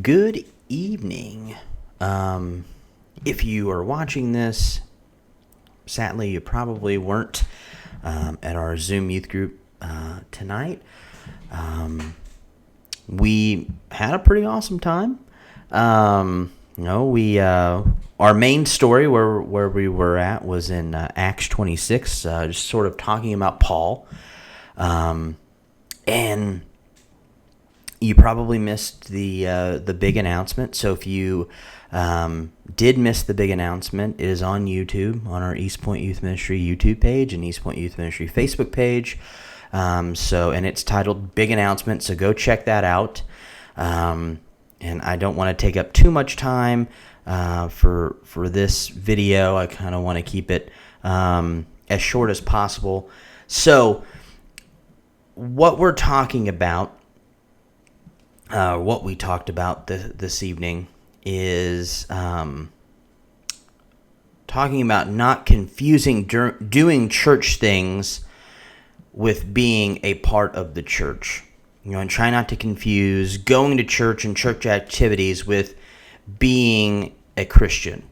Good evening. If you are watching this, sadly, you probably weren't at our Zoom youth group tonight. We had a pretty awesome time. Our main story where we were at was in Acts 26, just sort of talking about Paul. And you probably missed the big announcement. So if you did miss the big announcement, it is on YouTube, on our East Point Youth Ministry YouTube page and East Point Youth Ministry Facebook page. And it's titled Big Announcement, so go check that out. And I don't want to take up too much time for this video. I kind of want to keep it as short as possible. So what we're talking about, what we talked about this evening is talking about not confusing doing church things with being a part of the church. And try not to confuse going to church and church activities with being a Christian.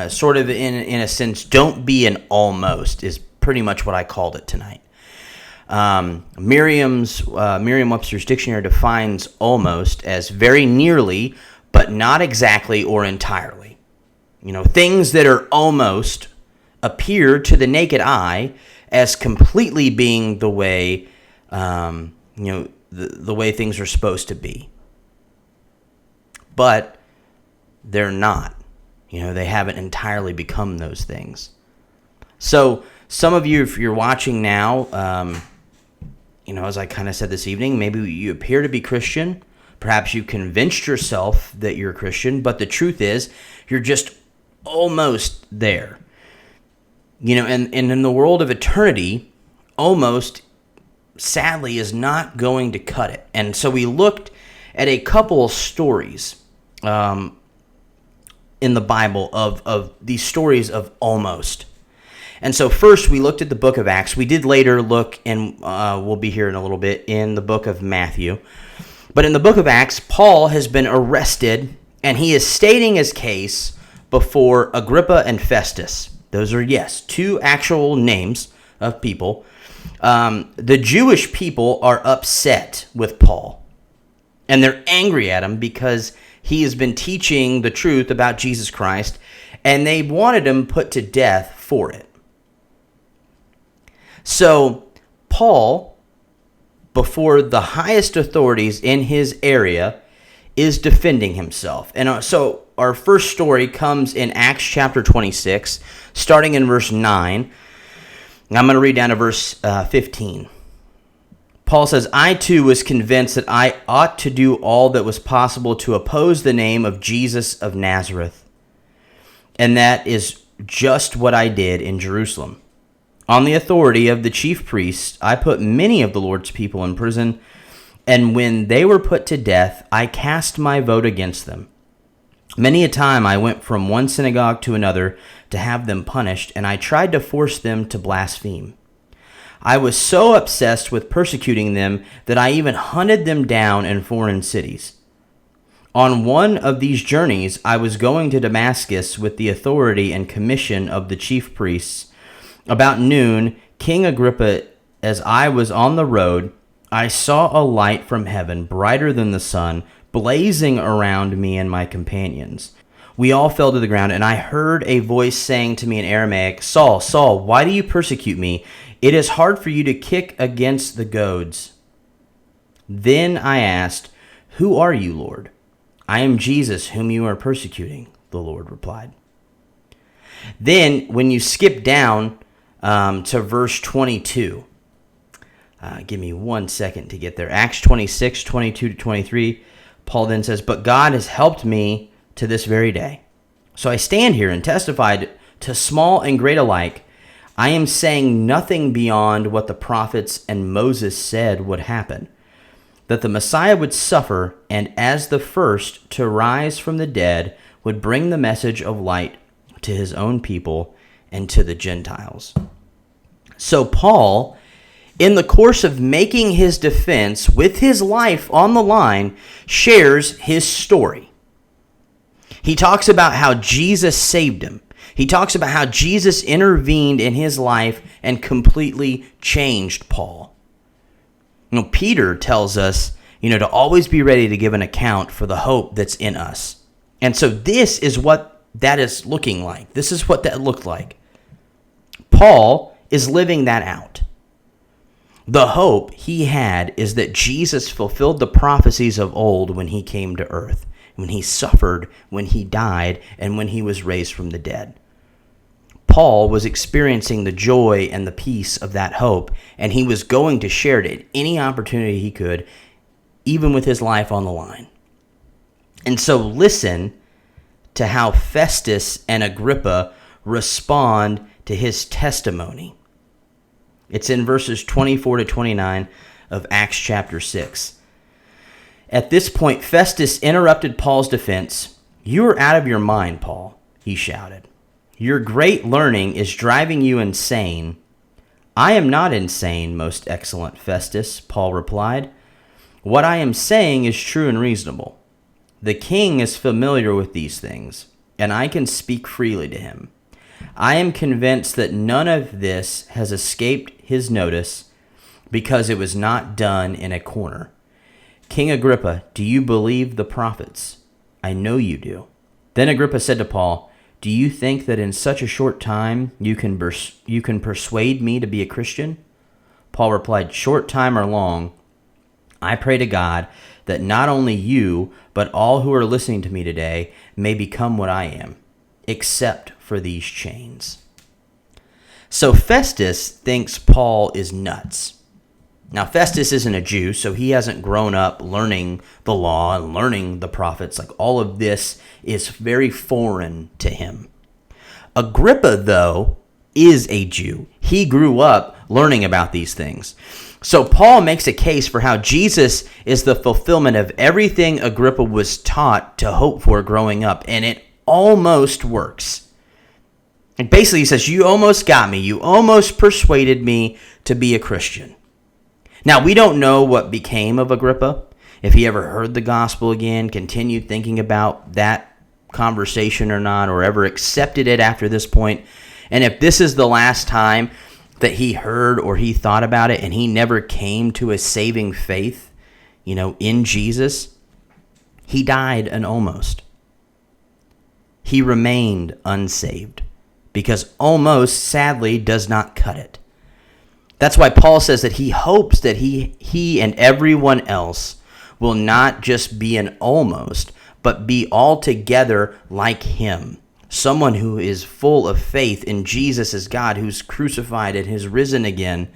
Sort of in a sense, don't be an almost is pretty much what I called it tonight. Merriam-Webster's dictionary defines almost as very nearly, but not exactly or entirely. Things that are almost appear to the naked eye as completely being the way, the way things are supposed to be. But they're not. They haven't entirely become those things. So some of you, if you're watching now, as I kind of said this evening, maybe you appear to be Christian. Perhaps you convinced yourself that you're a Christian, but the truth is you're just almost there. And in the world of eternity, almost, sadly, is not going to cut it. And so we looked at a couple of stories in the Bible of these stories of almost. And so first we looked at the book of Acts. We did later look, and we'll be here in a little bit, in the book of Matthew. But in the book of Acts, Paul has been arrested, and he is stating his case before Agrippa and Festus. Those are, two actual names of people. The Jewish people are upset with Paul, and they're angry at him because he has been teaching the truth about Jesus Christ, and they wanted him put to death for it. So Paul, before the highest authorities in his area, is defending himself. And so our first story comes in Acts chapter 26, starting in verse 9. I'm going to read down to verse 15. Paul says, "I too was convinced that I ought to do all that was possible to oppose the name of Jesus of Nazareth. And that is just what I did in Jerusalem. On the authority of the chief priests, I put many of the Lord's people in prison, and when they were put to death, I cast my vote against them. Many a time I went from one synagogue to another to have them punished, and I tried to force them to blaspheme. I was so obsessed with persecuting them that I even hunted them down in foreign cities. On one of these journeys, I was going to Damascus with the authority and commission of the chief priests. About noon, King Agrippa, as I was on the road, I saw a light from heaven, brighter than the sun, blazing around me and my companions. We all fell to the ground, and I heard a voice saying to me in Aramaic, 'Saul, Saul, why do you persecute me? It is hard for you to kick against the goads.' Then I asked, 'Who are you, Lord?' 'I am Jesus, whom you are persecuting,' the Lord replied." Then, when you skip down to verse 22, give me 1 second to get there. Acts 26, 22 to 23, Paul then says, "But God has helped me to this very day. So I stand here and testify to small and great alike. I am saying nothing beyond what the prophets and Moses said would happen, that the Messiah would suffer, and as the first to rise from the dead, would bring the message of light to his own people and to the Gentiles." So Paul in the course of making his defense with his life on the line, shares his story. He talks about how Jesus saved him. He talks about how Jesus intervened in his life and completely changed Paul. Peter tells us, to always be ready to give an account for the hope that's in us. And so this is what that is looking like. This is what that looked like. Paul is living that out. The hope he had is that Jesus fulfilled the prophecies of old when he came to earth, when he suffered, when he died, and when he was raised from the dead. Paul was experiencing the joy and the peace of that hope, and he was going to share it at any opportunity he could, even with his life on the line. And so listen to how Festus and Agrippa respond to his testimony. It's in verses 24 to 29 of Acts chapter 6. At this point, Festus interrupted Paul's defense. "You are out of your mind, Paul," he shouted. "Your great learning is driving you insane." "I am not insane, most excellent Festus," Paul replied. "What I am saying is true and reasonable. The king is familiar with these things, and I can speak freely to him. I am convinced that none of this has escaped his notice because it was not done in a corner. King Agrippa, do you believe the prophets? I know you do." Then Agrippa said to Paul, "Do you think that in such a short time you can persuade me to be a Christian?" Paul replied, "Short time or long, I pray to God that not only you, but all who are listening to me today may become what I am, except for these chains." So Festus thinks Paul is nuts. Now, Festus isn't a Jew, so he hasn't grown up learning the law and learning the prophets. Like, all of this is very foreign to him. Agrippa, though, is a Jew. He grew up learning about these things. So Paul makes a case for how Jesus is the fulfillment of everything Agrippa was taught to hope for growing up, and it almost works. And basically he says, you almost got me. You almost persuaded me to be a Christian. Now, we don't know what became of Agrippa, if he ever heard the gospel again, continued thinking about that conversation or not, or ever accepted it after this point. And if this is the last time that he heard or he thought about it and he never came to a saving faith, in Jesus, he died an almost. He remained unsaved because almost, sadly, does not cut it. That's why Paul says that he hopes that he and everyone else will not just be an almost, but be altogether like him. Someone who is full of faith in Jesus as God, who's crucified and has risen again.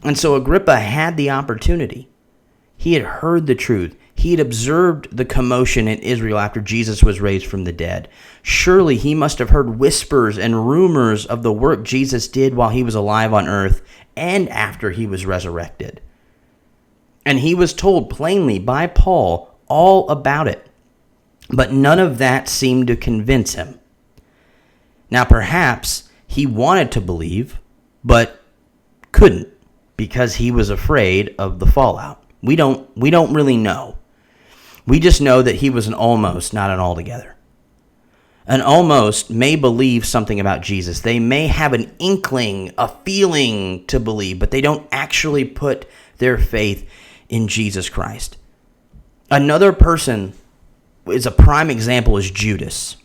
And so Agrippa had the opportunity. He had heard the truth. He had observed the commotion in Israel after Jesus was raised from the dead. Surely he must have heard whispers and rumors of the work Jesus did while he was alive on earth and after he was resurrected. And he was told plainly by Paul all about it. But none of that seemed to convince him. Now, perhaps he wanted to believe, but couldn't because he was afraid of the fallout. We don't really know. We just know that he was an almost, not an altogether. An almost may believe something about Jesus. They may have an inkling, a feeling to believe, but they don't actually put their faith in Jesus Christ. Another person is a prime example is Judas.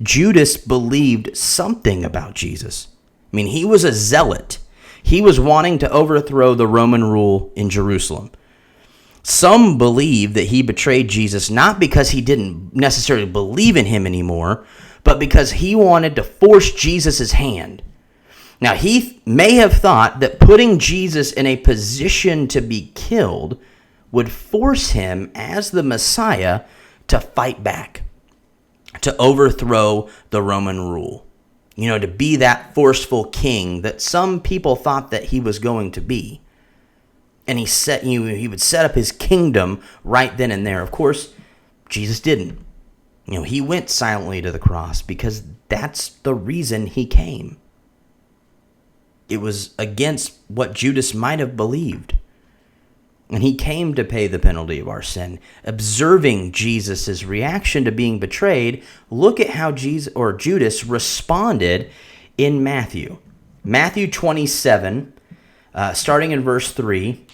Judas believed something about Jesus. He was a zealot. He was wanting to overthrow the Roman rule in Jerusalem. Some believe that he betrayed Jesus not because he didn't necessarily believe in him anymore, but because he wanted to force Jesus' hand. Now, he may have thought that putting Jesus in a position to be killed would force him as the Messiah to fight back, to overthrow the Roman rule, to be that forceful king that some people thought that he was going to be. And he would set up his kingdom right then and there. Of course, Jesus didn't. He went silently to the cross because that's the reason he came. It was against what Judas might have believed. And he came to pay the penalty of our sin. Observing Jesus' reaction to being betrayed, look at how Judas responded in Matthew. Matthew 27, starting in verse 3,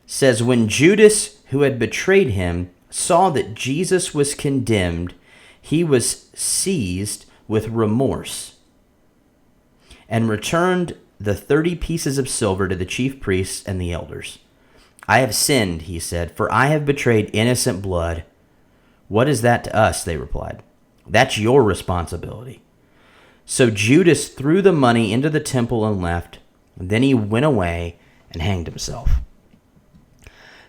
says, "When Judas, who had betrayed him, saw that Jesus was condemned, he was seized with remorse and returned the 30 pieces of silver to the chief priests and the elders. 'I have sinned,' he said, 'for I have betrayed innocent blood.' 'What is that to us?' they replied. 'That's your responsibility.' So Judas threw the money into the temple and left. And then he went away and hanged himself."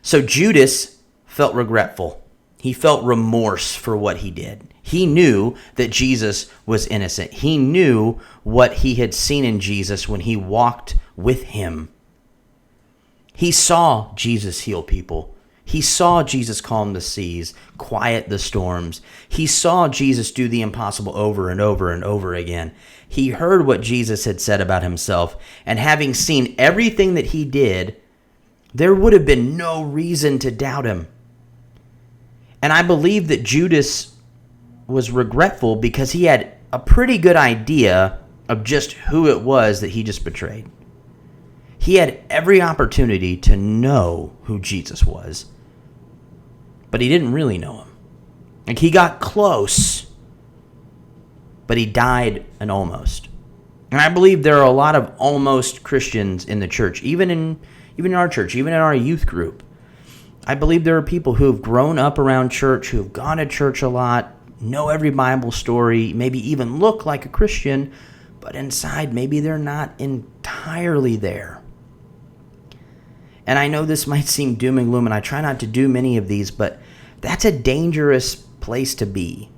So Judas felt regretful. He felt remorse for what he did. He knew that Jesus was innocent. He knew what he had seen in Jesus when he walked with him. He saw Jesus heal people. He saw Jesus calm the seas, quiet the storms. He saw Jesus do the impossible over and over and over again. He heard what Jesus had said about himself, and having seen everything that he did, there would have been no reason to doubt him. And I believe that Judas was regretful because he had a pretty good idea of just who it was that he just betrayed. He had every opportunity to know who Jesus was, but he didn't really know him. Like, he got close, but he died an almost. And I believe there are a lot of almost Christians in the church, even in our church, even in our youth group. I believe there are people who have grown up around church, who have gone to church a lot, know every Bible story, maybe even look like a Christian, but inside maybe they're not entirely there. And I know this might seem doom and gloom, and I try not to do many of these, but that's a dangerous place to be.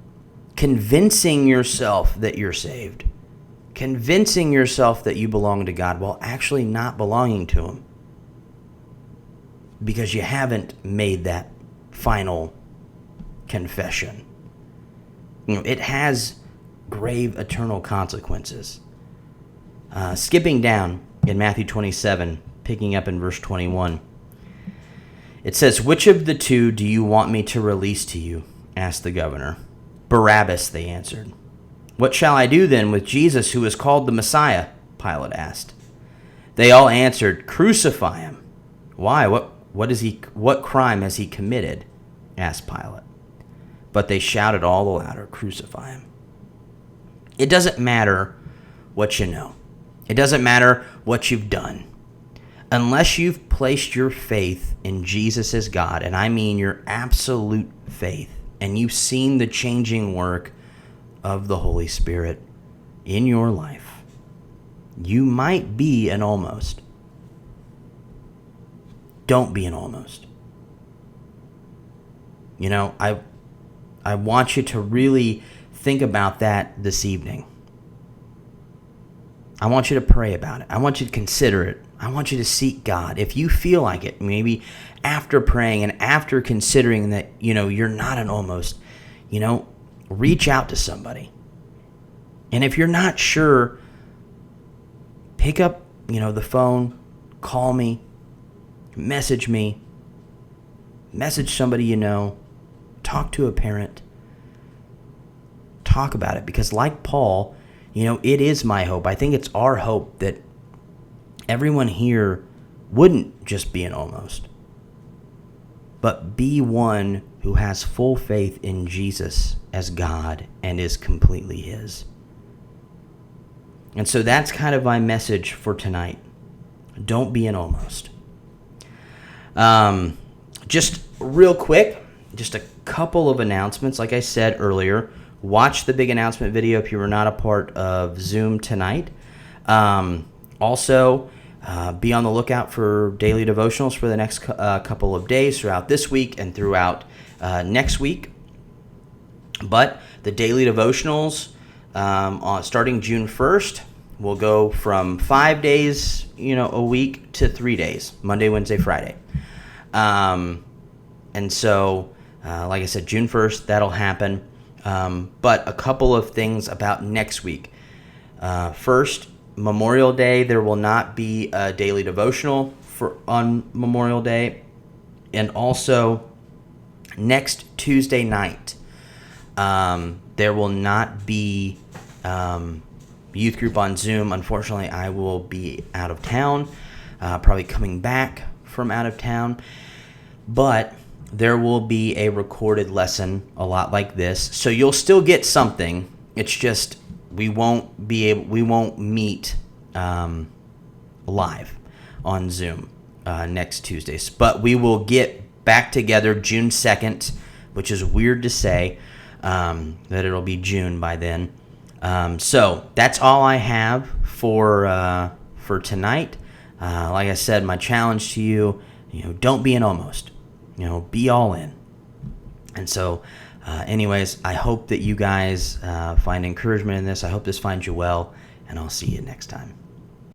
Convincing yourself that you're saved. Convincing yourself that you belong to God while actually not belonging to Him. Because you haven't made that final confession. It has grave eternal consequences. Skipping down in Matthew 27, picking up in verse 21. It says, "Which of the two do you want me to release to you?" asked the governor. "Barabbas," they answered. "What shall I do then with Jesus, who is called the Messiah?" Pilate asked. They all answered, "Crucify him." "Why? What crime has he committed?" asked Pilate. But they shouted all the louder, "Crucify him." It doesn't matter what you know. It doesn't matter what you've done. Unless you've placed your faith in Jesus as God, and I mean your absolute faith, and you've seen the changing work of the Holy Spirit in your life, you might be an almost. Don't be an almost. I want you to really think about that this evening. I want you to pray about it. I want you to consider it. I want you to seek God. If you feel like it, maybe after praying and after considering that, you're not an almost, reach out to somebody. And if you're not sure, pick up, the phone, call me, message me, message somebody you know, talk to a parent, talk about it. Because like Paul, it is my hope. I think it's our hope that everyone here wouldn't just be an almost, but be one who has full faith in Jesus as God and is completely His. And so that's kind of my message for tonight. Don't be an almost. Just real quick, just a couple of announcements. Like I said earlier, watch the big announcement video if you were not a part of Zoom tonight. Also, be on the lookout for daily devotionals for the next couple of days throughout this week and throughout next week. But the daily devotionals, starting June 1st, will go from 5 days, a week to 3 days, Monday, Wednesday, Friday. And so, like I said, June 1st, that'll happen. But a couple of things about next week. First, Memorial Day, there will not be a daily devotional on Memorial Day. And also, next Tuesday night, there will not be youth group on Zoom. Unfortunately, I will be out of town, probably coming back from out of town. But there will be a recorded lesson a lot like this. So you'll still get something. It's just we won't meet live on Zoom next Tuesday. But we will get back together June 2nd, which is weird to say that it'll be June by then. So that's all I have for tonight. Like I said, my challenge to you, don't be an almost. Be all in. And so, anyways, I hope that you guys find encouragement in this. I hope this finds you well, and I'll see you next time.